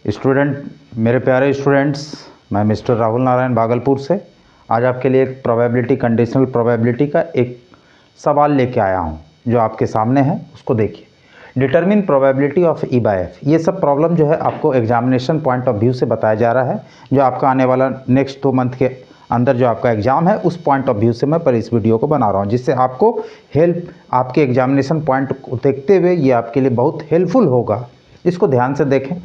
Student, मेरे प्यारे students, मैं मिस्टर राहुल नारायण भागलपुर से आज आपके लिए एक प्रोबेबिलिटी, कंडीशनल प्रोबेबिलिटी का एक सवाल लेके आया हूं जो आपके सामने है। उसको देखिए। Determine probability of E by F. ये सब प्रॉब्लम जो है आपको एग्जामिनेशन पॉइंट ऑफ व्यू से बताया जा रहा है, जो आपका आने वाला नेक्स्ट 2 मंथ के अंदर जो आपका एग्ज़ाम है उस पॉइंट ऑफ व्यू से मैं पर इस वीडियो को बना रहा हूँ, जिससे आपको हेल्प, आपके एग्जामिनेशन पॉइंट को देखते हुए ये आपके लिए बहुत हेल्पफुल होगा। इसको ध्यान से देखें।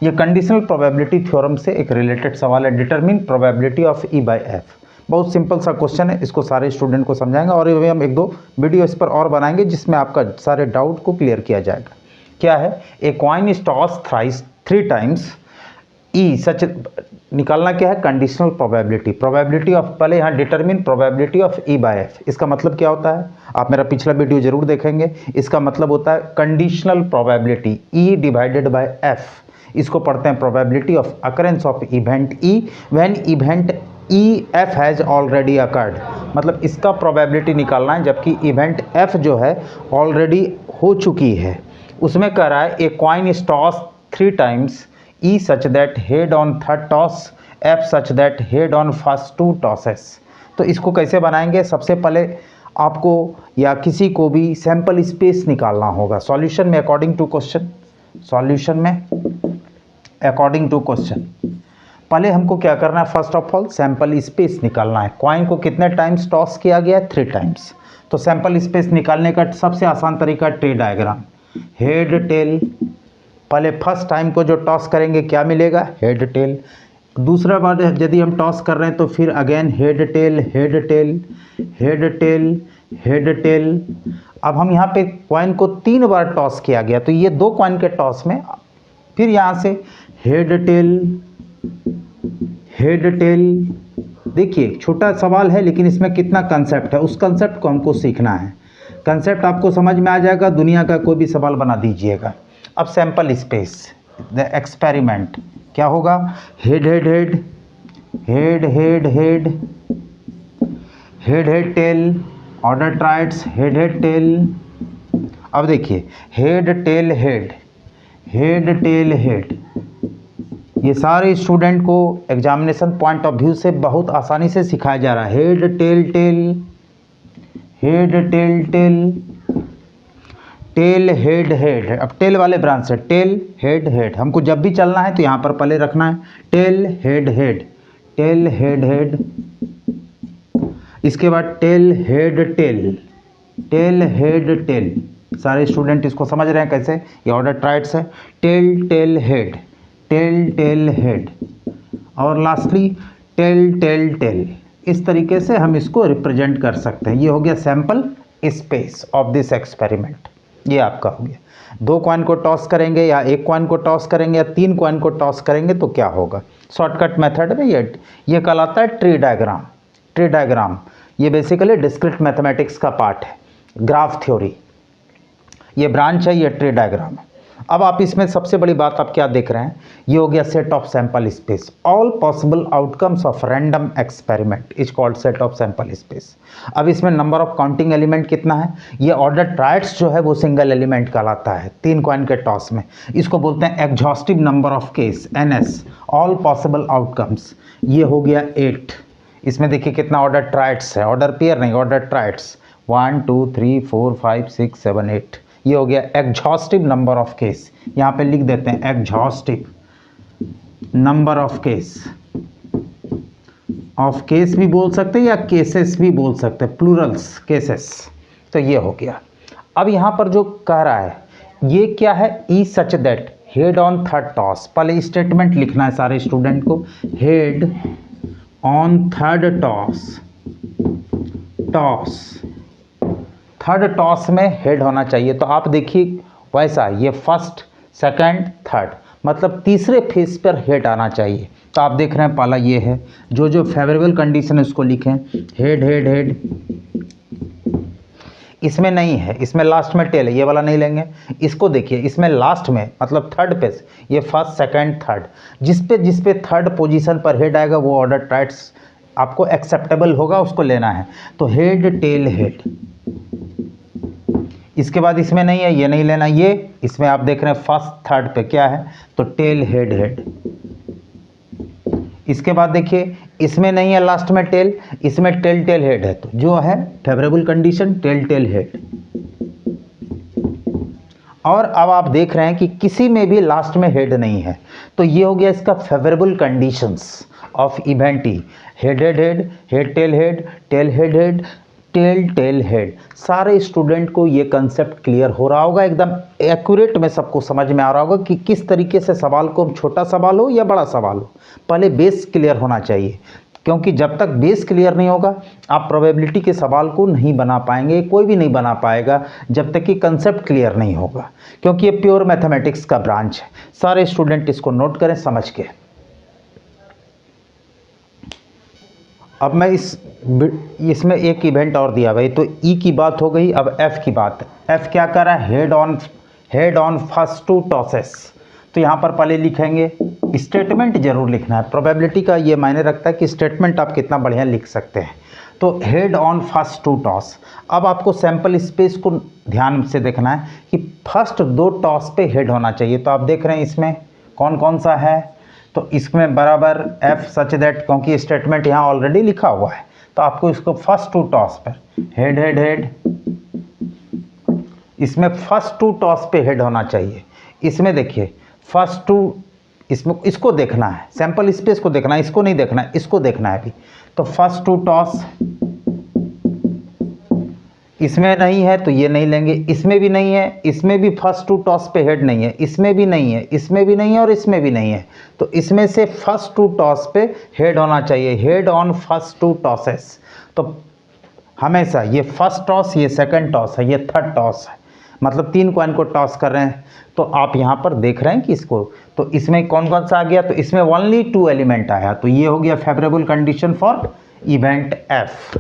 ये कंडीशनल प्रोबेबिलिटी थ्योरम से एक रिलेटेड सवाल है। Determine probability of E by F. बहुत सिंपल सा क्वेश्चन है, इसको सारे स्टूडेंट को समझाएंगे और हम 1-2 वीडियो इस पर और बनाएंगे जिसमें आपका सारे डाउट को क्लियर किया जाएगा। क्या है? A coin is toss thrice 3 times E such. निकालना क्या है? Conditional probability of. पहले यहाँ determine probability of E by F. इसका मतलब क्या होता है? आप मेरा पिछला वीडियो जरूर देखेंगे। इसका मतलब होता है conditional probability E divided by F. इसको पढ़ते हैं probability of occurrence of event E when event E F has already occurred. मतलब इसका प्रोबेबिलिटी निकालना है जबकि इवेंट एफ जो है ऑलरेडी हो चुकी है। उसमें कह रहा है a coin is toss 3 times E such that head on third toss F such that head on first 2 tosses. तो इसको कैसे बनाएंगे? सबसे पहले आपको या किसी को भी सैंपल स्पेस निकालना होगा। सॉल्यूशन में अकॉर्डिंग टू क्वेश्चन, पहले हमको क्या करना है? First of all sample space निकालना है। कॉइन को कितने टाइम्स टॉस किया गया है? 3 टाइम्स। तो सैंपल स्पेस निकालने का सबसे आसान तरीका ट्री डायग्राम। हेड टेल, पहले फर्स्ट टाइम को जो टॉस करेंगे क्या मिलेगा? Head tail. दूसरा बार यदि हम टॉस कर रहे हैं तो फिर again head tail, head tail, head tail, head tell. अब हम यहाँ पे कॉइन को 3 बार टॉस किया गया तो ये 2 कॉइन के टॉस में फिर यहाँ से हेड टेल, हेड टेल। देखिए छोटा सवाल है लेकिन इसमें कितना कंसेप्ट है, उस कंसेप्ट को हमको सीखना है। कंसेप्ट आपको समझ में आ जाएगा, दुनिया का कोई भी सवाल बना दीजिएगा। अब सैंपल स्पेस, द एक्सपेरिमेंट क्या होगा? Head head head, head head head, head head tell, order triads, head head tell. अब देखिए head tail head, head tail head. ये सारे स्टूडेंट को एग्जामिनेशन पॉइंट ऑफ व्यू से बहुत आसानी से सिखाया जा रहा है। Head tail tail, head tail tail, tail head head. अब टेल वाले ब्रांच से टेल हेड हेड हमको जब भी चलना है तो यहाँ पर पहले रखना है tail head head, tail head head. इसके बाद tail head tail, tail head tail. सारे स्टूडेंट इसको समझ रहे हैं कैसे? ये ऑर्डर ट्राइड्स है। Tail tail head, tail tail head और लास्टली टेल टेल टेल। इस तरीके से हम इसको रिप्रेजेंट कर सकते हैं। ये हो गया sample space of this experiment. ये आपका हो गया। 2 कॉइन को टॉस करेंगे या 1 कॉइन को टॉस करेंगे या 3 कॉइन को टॉस करेंगे तो क्या होगा? शॉर्टकट मेथड में ये कहलाता है ट्री डायग्राम। ट्री डायग्राम ये बेसिकली डिस्क्रीट मैथमेटिक्स का पार्ट है, ग्राफ थ्योरी ये ब्रांच है, ये ट्री डायग्राम है। अब आप इसमें सबसे बड़ी बात आप क्या देख रहे हैं? ये हो गया set of sample space. All possible outcomes of random experiment is called set of sample space. अब इसमें नंबर ऑफ काउंटिंग एलिमेंट कितना है? ये ऑर्डर ट्राइड्स जो है वो सिंगल एलिमेंट कहलाता है 3 कॉइन के टॉस में। इसको बोलते हैं exhaustive number of case, NS, all possible outcomes. ये हो गया 8। इसमें देखिए कितना ऑर्डर ट्राइड्स है, ऑर्डर पेयर नहीं, ऑर्डर ट्राइड्स 1 2 3 4 5 6 7 8। ये हो गया एग्जॉस्टिव नंबर ऑफ केस। यहाँ पे लिख देते हैं exhaustive number of case. Of case भी बोल सकते हैं या केसेस भी बोल सकते हैं, प्लूरल्स केसेस। तो ये हो गया। अब यहाँ पर जो कह रहा है ये क्या है? E such that head on third toss. पहले स्टेटमेंट लिखना है सारे स्टूडेंट को। Head on third toss, toss third toss में हेड होना चाहिए। तो आप देखिए वैसा ये फर्स्ट सेकंड थर्ड मतलब तीसरे फेज पर हेड आना चाहिए। तो आप देख रहे हैं पहला ये है, जो जो फेवरेबल कंडीशन है उसको लिखें हेड हेड हेड। इसमें नहीं है, इसमें लास्ट में टेल है, ये वाला नहीं लेंगे। इसको देखिए इसमें लास्ट में मतलब थर्ड पे ये फर्स्ट सेकंड थर्ड, जिस पे थर्ड पोजीशन पर हेड आएगा वो ऑर्डर ट्राइड्स आपको एक्सेप्टेबल होगा, उसको लेना है। तो हेड टेल हेड। इसके बाद इसमें नहीं है, ये नहीं लेना, ये इसमें आप देख रहे हैं फर्स्ट थर्ड पे क्या है, तो टेल हेड हेड। इसके बाद देखिए इसमें नहीं है लास्ट में टेल, इसमें टेल टेल हेड है, तो जो है favourable condition tail tail head. और अब आप देख रहे हैं कि किसी में भी लास्ट में हेड नहीं है, तो ये हो गया इसका favourable conditions of event E. Head head head, head tail head, tail head head, tail tail head. सारे स्टूडेंट को ये कंसेप्ट क्लियर हो रहा होगा, एकदम एक्यूरेट में सबको समझ में आ रहा होगा कि किस तरीके से सवाल को, छोटा सवाल हो या बड़ा सवाल हो, पहले बेस क्लियर होना चाहिए। क्योंकि जब तक बेस क्लियर नहीं होगा आप प्रोबेबिलिटी के सवाल को नहीं बना पाएंगे, कोई भी नहीं बना पाएगा जब तक कि कंसेप्ट क्लियर नहीं होगा, क्योंकि ये प्योर मैथमेटिक्स का ब्रांच है। सारे स्टूडेंट इसको नोट करें समझ के। अब मैं इसमें एक इवेंट और दिया भाई, तो ई की बात हो गई, अब एफ की बात है। एफ क्या कर रहा है, head on first two tosses. तो यहाँ पर पहले लिखेंगे, स्टेटमेंट जरूर लिखना है, प्रोबेबिलिटी का ये मायने रखता है कि स्टेटमेंट आप कितना बढ़िया लिख सकते हैं। तो head on first two toss. अब आपको सैंपल स्पेस को ध्यान से देखना है कि फर्स्ट दो टॉस पे हेड होना चाहिए। तो आप देख रहे हैं इसमें कौन कौन सा है, तो इसमें बराबर एफ सच दैट, क्योंकि स्टेटमेंट यहाँ ऑलरेडी लिखा हुआ है, तो आपको इसको फर्स्ट टू टॉस पर हेड हेड हेड, इसमें फर्स्ट टू टॉस पे हेड होना चाहिए। इसमें देखिए फर्स्ट टू, इसमें इसको देखना है, सैंपल स्पेस को देखना है, इसको नहीं देखना है, इसको देखना है अभी। तो फर्स्ट टू टॉस इसमें नहीं है तो ये नहीं लेंगे, इसमें भी नहीं है, इसमें भी फर्स्ट टू टॉस पे हेड नहीं है, इसमें भी नहीं है, इसमें भी नहीं है और इसमें भी नहीं है। तो इसमें से फर्स्ट टू टॉस पे हेड होना चाहिए, head on first two tosses. तो हमेशा ये फर्स्ट टॉस, ये सेकंड टॉस है, ये थर्ड टॉस है, मतलब 3 कॉइन को टॉस कर रहे हैं। तो आप यहाँ पर देख रहे हैं कि इसको, तो इसमें कौन कौन सा आ गया, तो इसमें ओनली 2 एलिमेंट आया, तो ये हो गया favourable condition for event F.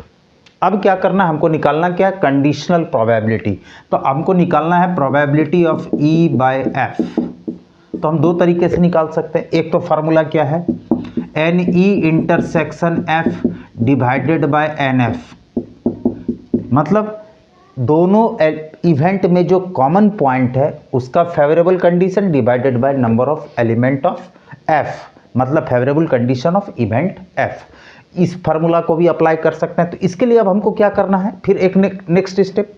अब क्या करना है, हमको निकालना क्या, कंडीशनल प्रोबेबिलिटी। तो हमको निकालना है probability of E by F. तो हम 2 तरीके से निकाल सकते हैं। एक तो फार्मूला क्या है, N E intersection F divided by N F, मतलब दोनों इवेंट में जो कॉमन पॉइंट है उसका favourable condition divided by number of element of F, मतलब favourable condition of event F. इस फार्मूला को भी अप्लाई कर सकते हैं। तो इसके लिए अब हमको क्या करना है, फिर एक नेक्स्ट स्टेप,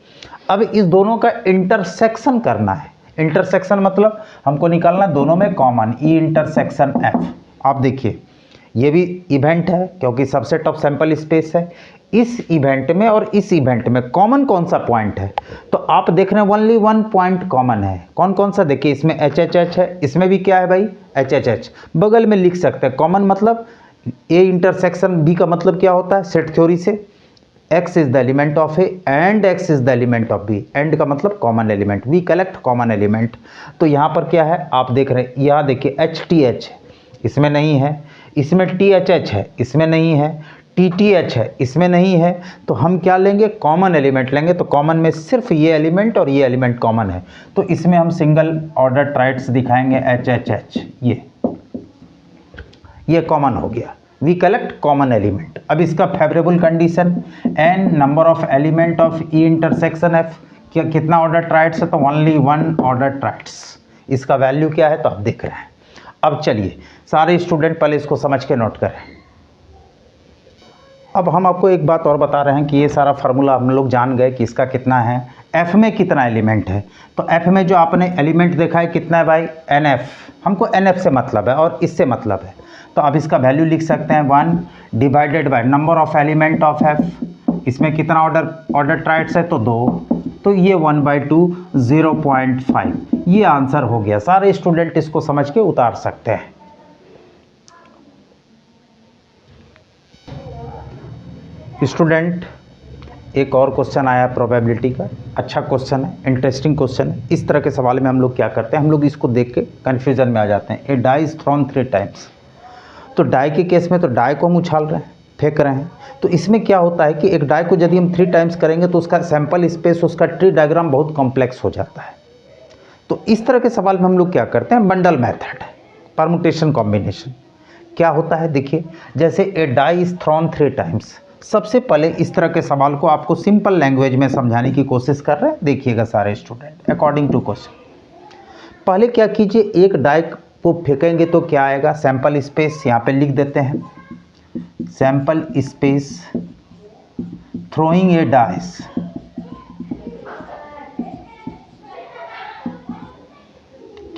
अब इस दोनों का इंटरसेक्शन करना है। इंटरसेक्शन मतलब हमको निकालना है दोनों में कॉमन, ई इंटरसेक्शन एफ। आप देखिए ये भी इवेंट है क्योंकि सबसेट ऑफ सैंपल स्पेस है। इस इवेंट में और इस इवेंट में कॉमन कौन सा पॉइंट है, तो आप देख रहे हैं ओनली 1 पॉइंट कॉमन है। कौन कौन सा, देखिए इसमें एच एच एच है, इसमें भी क्या है भाई, एच एच एच। बगल में लिख सकते हैं कॉमन, मतलब ए इंटरसेक्शन बी का मतलब क्या होता है सेट थ्योरी से, x is the element of A and x is the element of B. And का मतलब common element, we collect common element. तो यहाँ पर क्या है आप देख रहे हैं, यहाँ देखिए एच टी एच इसमें नहीं है, इसमें टी एच एच है, इसमें नहीं है, टी टी एच है, इसमें नहीं है। तो हम क्या लेंगे, कॉमन एलिमेंट लेंगे। तो कॉमन में सिर्फ ये एलिमेंट और ये एलिमेंट कॉमन है, तो इसमें हम सिंगल ऑर्डर ट्राइट्स दिखाएंगे, एच एच एच, ये कॉमन हो गया, वी कलेक्ट कॉमन एलिमेंट। अब इसका favourable condition, N number of element of E intersection F, क्या कितना ऑर्डर ट्राइट्स है, तो ओनली 1 ऑर्डर ट्राइट्स। इसका वैल्यू क्या है, तो आप देख रहे हैं। अब चलिए सारे स्टूडेंट पहले इसको समझ के नोट करें। अब हम आपको एक बात और बता रहे हैं कि ये सारा फार्मूला हम लोग जान गए कि इसका कितना है, एफ में कितना एलिमेंट है। तो एफ में जो आपने एलिमेंट देखा है कितना है भाई, एन एफ। हमको एन एफ से मतलब है और इससे मतलब है, तो आप इसका वैल्यू लिख सकते हैं 1 divided by number of element of F. इसमें कितना ऑर्डर ट्राइट्स है, तो 2, तो ये 1/2 0.5। ये आंसर हो गया। सारे स्टूडेंट इसको समझ के उतार सकते हैं। स्टूडेंट एक और क्वेश्चन आया प्रोबेबिलिटी का, अच्छा क्वेश्चन है, इंटरेस्टिंग क्वेश्चन है। इस तरह के सवाल में हम लोग क्या करते हैं, हम लोग इसको देख के कन्फ्यूजन में आ जाते हैं। ए डाई इज थ्रोन 3 टाइम्स। तो डाई के केस में तो डाई को हम उछाल रहे हैं, फेंक रहे हैं। तो इसमें क्या होता है कि एक डाई को यदि हम 3 टाइम्स करेंगे तो उसका सैंपल स्पेस, उसका ट्री डायग्राम बहुत कॉम्प्लेक्स हो जाता है। तो इस तरह के सवाल में हम लोग क्या करते हैं, बंडल मेथड, परमुटेशन कॉम्बिनेशन। क्या होता है देखिए, जैसे ए डाई इज थ्रोन 3 टाइम्स, सबसे पहले इस तरह के सवाल को आपको सिंपल लैंग्वेज में समझाने की कोशिश कर रहे हैं। देखिएगा सारे स्टूडेंट, अकॉर्डिंग टू क्वेश्चन, पहले क्या कीजिए, एक डाई को फेंकेंगे तो क्या आएगा, सैंपल स्पेस यहाँ पे लिख देते हैं, सैंपल स्पेस थ्रोइंग ए डाइस,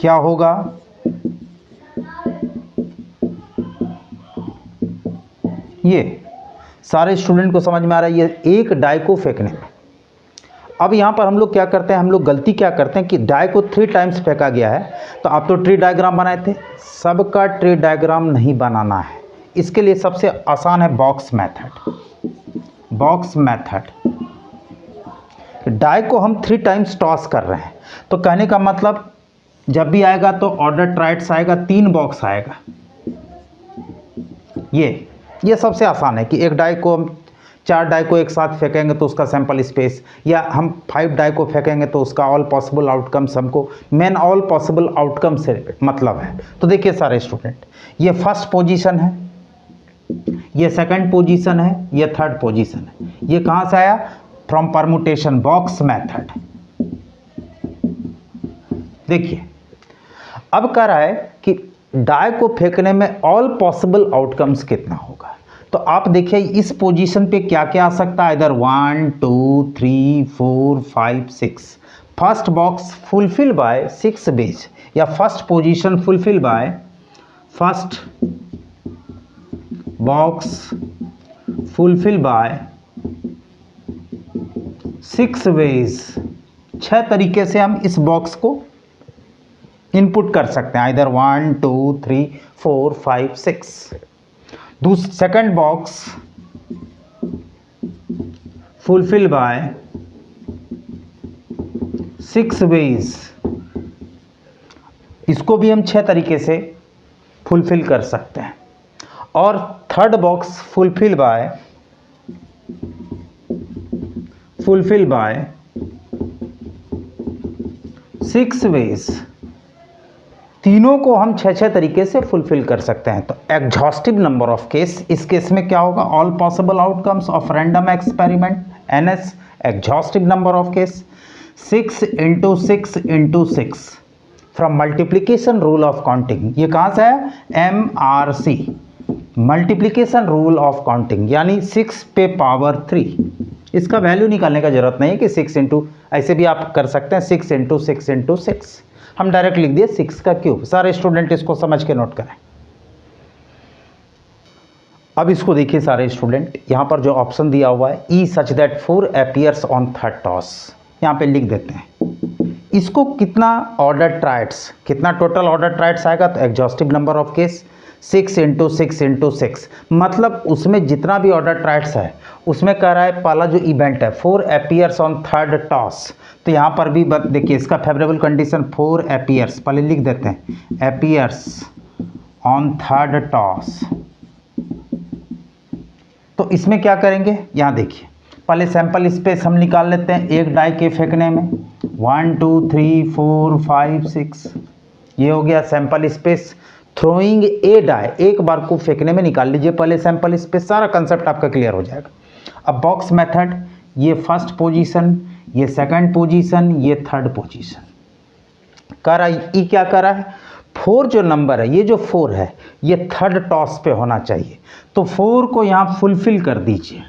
क्या होगा, ये सारे स्टूडेंट को समझ में आ रहा है, ये एक डाई को फेंकने में। अब यहाँ पर हम लोग क्या करते हैं, हम लोग गलती क्या करते हैं कि डाई को 3 टाइम्स फेंका गया है, तो आप तो ट्री डायग्राम बनाए थे, सबका ट्री डायग्राम नहीं बनाना है। इसके लिए सबसे आसान है box method. Box method, die को हम 3 टाइम्स टॉस कर रहे हैं, तो कहने का मतलब जब भी आएगा तो ऑर्डर ट्राइट्स आएगा, 3 बॉक्स आएगा। ये सबसे आसान है कि एक डाई को हम 4 डाई को एक साथ फेंकेंगे तो उसका सैंपल स्पेस, या हम 5 डाई को फेंकेंगे तो उसका ऑल पॉसिबल आउटकम्स, हमको मेन ऑल पॉसिबल आउटकम से मतलब है। तो देखिए सारे स्टूडेंट, ये फर्स्ट पोजीशन है, ये सेकंड पोजीशन है, ये थर्ड पोजीशन है। ये कहाँ से आया, फ्रॉम परमुटेशन, बॉक्स मेथड। देखिए अब कह रहा है कि डाई को फेंकने में ऑल पॉसिबल आउटकम्स कितना होगा। तो आप देखिए इस पोजीशन पे क्या क्या आ सकता है, इधर 1 2 3 4 5 6, first box fulfil by 6 ways, या first position fulfil by, first box fulfil by 6 ways. 6 तरीके से हम इस बॉक्स को इनपुट कर सकते हैं, इधर 1 2 3 4 5 6। Second box fulfil by 6 ways, इसको भी हम 6 तरीके से फुलफिल कर सकते हैं। और third box fulfil by 6 ways, तीनों को हम 6 तरीके से फुलफिल कर सकते हैं। तो एग्जॉस्टिव नंबर ऑफ केस, इस केस में क्या होगा, all possible outcomes of random experiment, NS, exhaustive number of case 6 × 6 × 6 from multiplication rule of counting. ये कहाँ से है, MRC, multiplication rule of counting, यानी 6 पे पावर 3। इसका वैल्यू निकालने का जरूरत नहीं है कि 6 इंटू, ऐसे भी आप कर सकते हैं 6 × 6 × 6, हम डायरेक्ट लिख दिए 6 का क्यूब। सारे स्टूडेंट इसको समझ के नोट करें। अब इसको देखिए सारे स्टूडेंट, यहाँ पर जो ऑप्शन दिया हुआ है, E such that 4 appears on third toss, यहाँ पे लिख देते हैं। इसको कितना ऑर्डर ट्राइट्स, कितना टोटल ऑर्डर ट्राइट्स आएगा, तो एग्जॉस्टिव नंबर ऑफ केस 6 × 6 × 6, मतलब उसमें जितना भी ऑर्डर ट्राइट्स है उसमें कह रहा है पहला जो इवेंट है 4 अपीयर्स ऑन थर्ड टॉस, तो यहाँ पर भी देखिए इसका फेवरेबल कंडीशन 4 अपीयर्स, पहले लिख देते हैं अपीयर्स ऑन थर्ड टॉस। तो इसमें क्या करेंगे, यहाँ देखिए पहले सैंपल स्पेस हम निकाल लेते हैं एक डाई के फेंकने में, 1 2 3 4 5 6, ये हो गया sample space. Throwing a die, एक बार को फेंकने में निकाल लीजिए पहले सैंपल स्पेस, सारा कंसेप्ट आपका क्लियर हो जाएगा। अब बॉक्स मेथड, ये फर्स्ट पोजीशन, ये सेकंड पोजीशन, ये थर्ड पोजीशन कर रहा है। ये क्या कर रहा है, 4 जो नंबर है, ये जो 4 है ये थर्ड टॉस पे होना चाहिए, तो 4 को यहाँ फुलफिल कर दीजिए।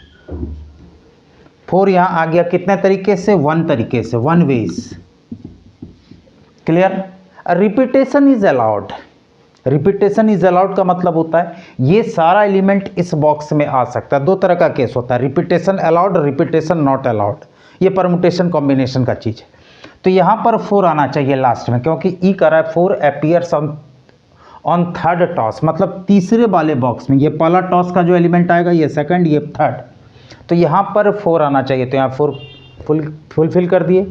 4 यहाँ आ गया कितने तरीके से, 1 तरीके से, 1 ways, clear. Repetition is allowed, repetition is allowed का मतलब होता है ये सारा एलिमेंट इस बॉक्स में आ सकता है। 2 तरह का केस होता है, repetition allowed, repetition not allowed, ये परमुटेशन कॉम्बिनेशन का चीज़ है। तो यहाँ पर 4 आना चाहिए लास्ट में, क्योंकि ई कर रहा है 4 अपीयर्स ऑन थर्ड टॉस, मतलब तीसरे वाले बॉक्स में। ये पहला टॉस का जो एलिमेंट आएगा, ये सेकंड, ये थर्ड, तो यहाँ पर 4 आना चाहिए, तो यहाँ 4 फुलफिल कर दिए।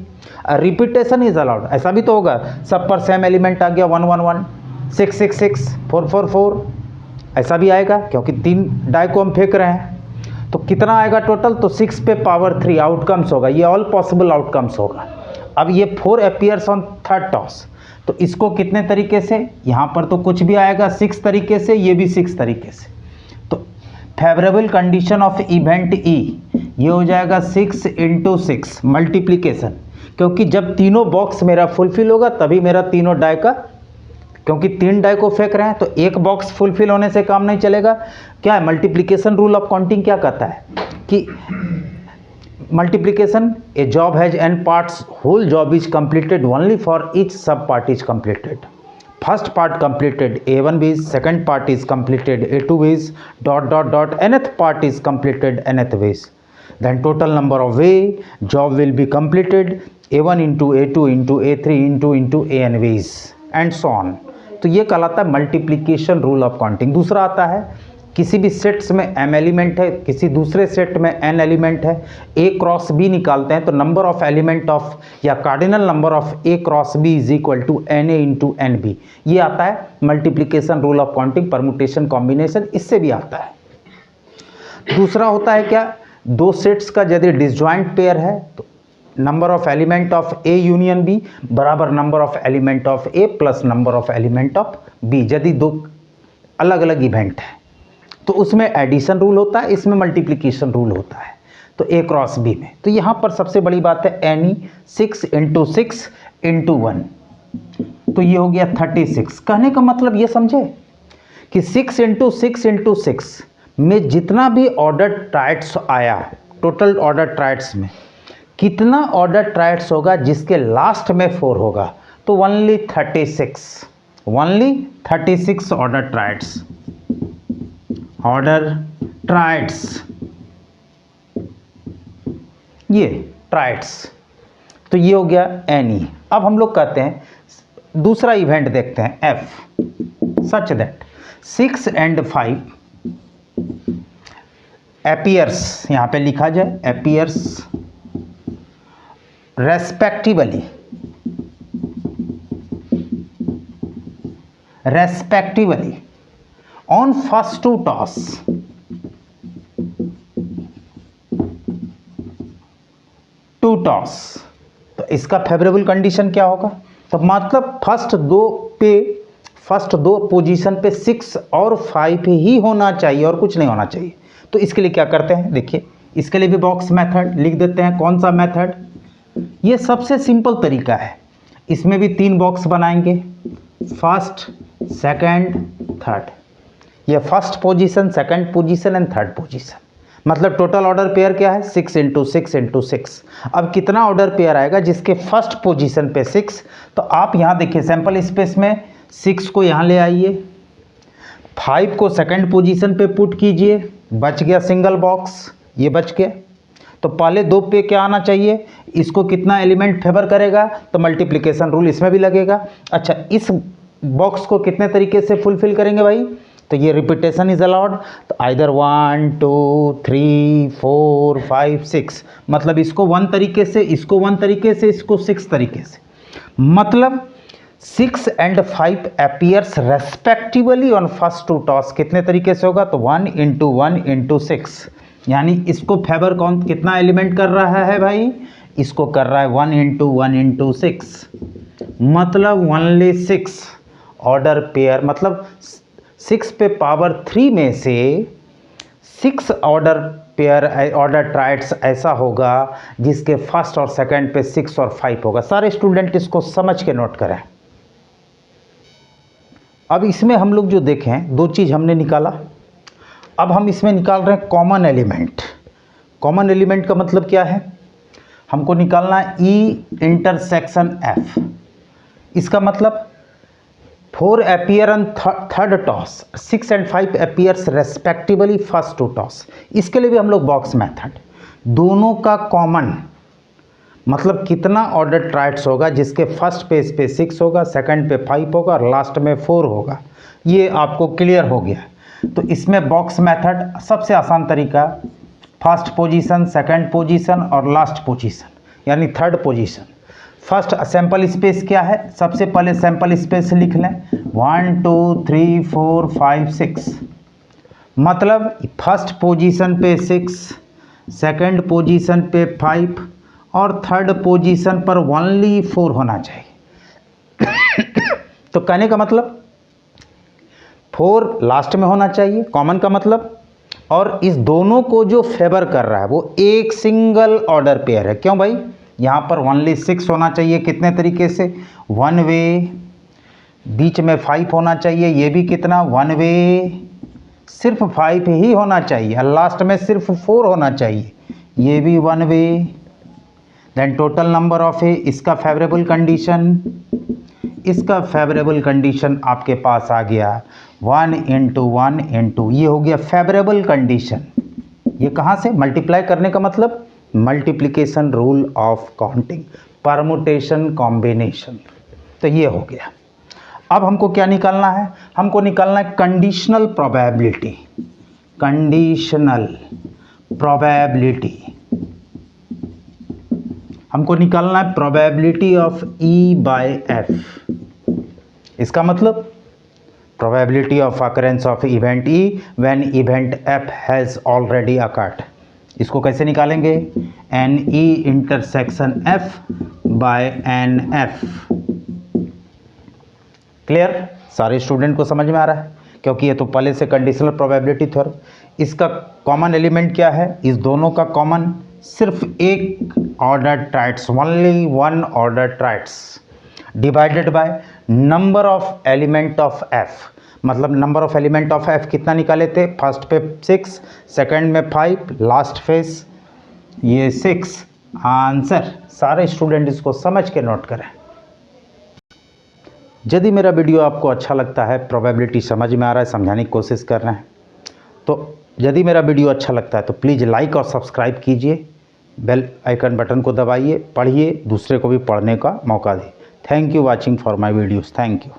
रिपीटेशन इज अलाउड, ऐसा भी तो होगा सब पर सेम एलिमेंट आ गया, 1 1 1 6 6 6 4 4 4, ऐसा भी आएगा क्योंकि 3 डाई को हम फेंक रहे हैं। तो कितना आएगा टोटल, तो 6 पे पावर 3 आउटकम्स होगा, ये ऑल पॉसिबल आउटकम्स होगा। अब ये 4 अपीयर्स ऑन थर्ड टॉस, तो इसको कितने तरीके से, यहाँ पर तो कुछ भी आएगा 6 तरीके से, ये भी 6 तरीके से। तो फेवरेबल कंडीशन ऑफ इवेंट ई, ये हो जाएगा 6 × 6 मल्टीप्लीकेशन, क्योंकि जब तीनों बॉक्स मेरा फुलफिल होगा तभी मेरा तीनों डाई का, क्योंकि 3 डाई को फेंक रहे हैं तो एक बॉक्स फुलफिल होने से काम नहीं चलेगा। क्या है मल्टीप्लिकेशन रूल ऑफ काउंटिंग, क्या कहता है कि multiplication a job has n parts, whole job is completed only for each sub part is completed. First part completed A1 ways, second part is completed A2 ways, ... nth part is completed nth ways. Then total number of way job will be completed A1 into A2 into A3 into AN ways and so on. तो ये कहलाता है multiplication rule of counting. दूसरा आता है किसी भी sets में m एलिमेंट है, किसी दूसरे सेट में n एलिमेंट है, a क्रॉस b निकालते हैं तो नंबर ऑफ एलिमेंट ऑफ या cardinal number of a cross b is equal to na into N B. ये आता है multiplication rule of counting, permutation combination, इससे भी आता है। दूसरा होता है क्या, दो सेट्स का यदि डिसजॉइंट पेयर है तो number of element of a union b बराबर number of element of a plus number of element of b, यदि दो अलग अलग इवेंट है तो उसमें एडिशन रूल होता है, इसमें मल्टीप्लिकेशन रूल होता है तो a क्रॉस b में। तो यहाँ पर सबसे बड़ी बात है एनी 6 × 6 × 1, तो ये हो गया 36। कहने का मतलब ये समझे कि 6 × 6 × 6 में जितना भी ऑर्डर ट्राइड्स आया, टोटल ऑर्डर ट्राइड्स में कितना ऑर्डर ट्राइड्स होगा जिसके लास्ट में 4 होगा, तो ओनली 36 ऑर्डर ट्राइड्स, ये ट्राइड्स, तो ये हो गया एनी। अब हम लोग कहते हैं दूसरा इवेंट देखते हैं F, such that 6 and 5 appears, यहाँ पे लिखा जाए appears respectively on first two toss, तो इसका फेवरेबल कंडीशन क्या होगा, तो मतलब फर्स्ट दो पोजीशन पे 6 और 5 ही होना चाहिए और कुछ नहीं होना चाहिए। तो इसके लिए क्या करते हैं, देखिए इसके लिए भी बॉक्स मेथड लिख देते हैं। कौन सा मेथड, ये सबसे सिंपल तरीका है। इसमें भी 3 बॉक्स बनाएंगे, फर्स्ट सेकंड थर्ड, ये first position, second position and third position, मतलब टोटल ऑर्डर पेयर क्या है 6 × 6 × 6। अब कितना ऑर्डर पेयर आएगा जिसके फर्स्ट पोजीशन पे 6, तो आप यहाँ देखिए सैंपल स्पेस में 6 को यहाँ ले आइए, 5 को सेकंड पोजीशन पे पुट कीजिए, बच गया सिंगल बॉक्स, ये बच गया। तो पहले 2 पे क्या आना चाहिए, इसको कितना एलिमेंट फेवर करेगा, तो मल्टीप्लिकेशन रूल इसमें भी लगेगा। अच्छा, इस बॉक्स को कितने तरीके से फुलफिल करेंगे भाई, तो ये रिपीटेशन इज अलाउड, तो आइदर 1 2 3 4 5 6, मतलब इसको 1 तरीके से, इसको 1 तरीके से, इसको 6 तरीके से, मतलब 6 and 5 appears respectively on first two toss, कितने तरीके से होगा, तो 1 × 1 × 6, यानी इसको फेवर कौन कितना एलिमेंट कर रहा है भाई, इसको कर रहा है 1 × 1 × 6, मतलब ओनली 6 ऑर्डर पेयर, मतलब 6 पे पावर 3 में से 6 ऑर्डर पेयर ऑर्डर ट्राइड्स ऐसा होगा जिसके फर्स्ट और सेकंड पे 6 और 5 होगा। सारे स्टूडेंट इसको समझ के नोट करें। अब इसमें हम लोग जो देखें 2 चीज़ हमने निकाला, अब हम इसमें निकाल रहे हैं कॉमन एलिमेंट। कॉमन एलिमेंट का मतलब क्या है, हमको निकालना है E इंटरसेक्शन F। इसका मतलब 4 appear on third toss, 6 and 5 appears respectively first two toss. इसके लिए भी हम लोग बॉक्स मेथड, दोनों का कॉमन मतलब कितना ऑर्डर ट्राइड्स होगा जिसके फर्स्ट पेज पे 6 होगा, सेकंड पे 5 होगा और लास्ट में 4 होगा, ये आपको क्लियर हो गया। तो इसमें बॉक्स मेथड सबसे आसान तरीका, फर्स्ट पोजीशन, सेकंड पोजीशन और लास्ट पोजीशन, यानी third position. First sample space क्या है, सबसे पहले सैंपल स्पेस लिख लें 1 2 3 4 5 6, मतलब फर्स्ट पोजीशन पे 6, सेकंड पोजीशन पे 5 और थर्ड पोजीशन पर ओनली 4 होना चाहिए। तो कहने का मतलब 4 लास्ट में होना चाहिए, कॉमन का मतलब, और इस दोनों को जो फेवर कर रहा है वो एक सिंगल ऑर्डर पेयर है। क्यों भाई? यहाँ पर ओनली 6 होना चाहिए। कितने तरीके से? 1 वे, बीच में 5 होना चाहिए, ये भी कितना? 1 वे, सिर्फ 5 ही होना चाहिए, और लास्ट में सिर्फ 4 होना चाहिए, ये भी 1 वे। देन टोटल नंबर ऑफ ए, इसका फेवरेबल कंडीशन, इसका फेवरेबल कंडीशन आपके पास आ गया 1 × 1 × ये हो गया फेवरेबल कंडीशन। ये कहाँ से? मल्टीप्लाई करने का मतलब multiplication rule of counting, permutation combination. तो ये हो गया। अब हमको क्या निकालना है? हमको निकालना है कंडीशनल प्रोबेबिलिटी। कंडीशनल प्रोबेबिलिटी हमको निकालना है प्रोबेबिलिटी ऑफ E/F। इसका मतलब probability of occurrence of event E when event F has already occurred. इसको कैसे निकालेंगे? NE intersection F/NF। क्लियर? सारे स्टूडेंट को समझ में आ रहा है? क्योंकि ये तो पहले से कंडीशनल प्रोबेबिलिटी थ्योरम। इसका कॉमन एलिमेंट क्या है? इस दोनों का कॉमन सिर्फ एक order triads, only 1 order triads, divided by number of element of F। मतलब number of element of F कितना निकाले थे? फर्स्ट पे 6, सेकंड में 5, लास्ट फेस ये 6। आंसर। सारे स्टूडेंट इसको समझ के नोट करें। यदि मेरा वीडियो आपको अच्छा लगता है, प्रोबेबिलिटी समझ में आ रहा है, समझाने की कोशिश कर रहे हैं, तो यदि मेरा वीडियो अच्छा लगता है तो प्लीज़ लाइक और सब्सक्राइब कीजिए, बेल आइकन बटन को दबाइए, पढ़िए, दूसरे को भी पढ़ने का मौका दें। Thank you watching for my videos. Thank you.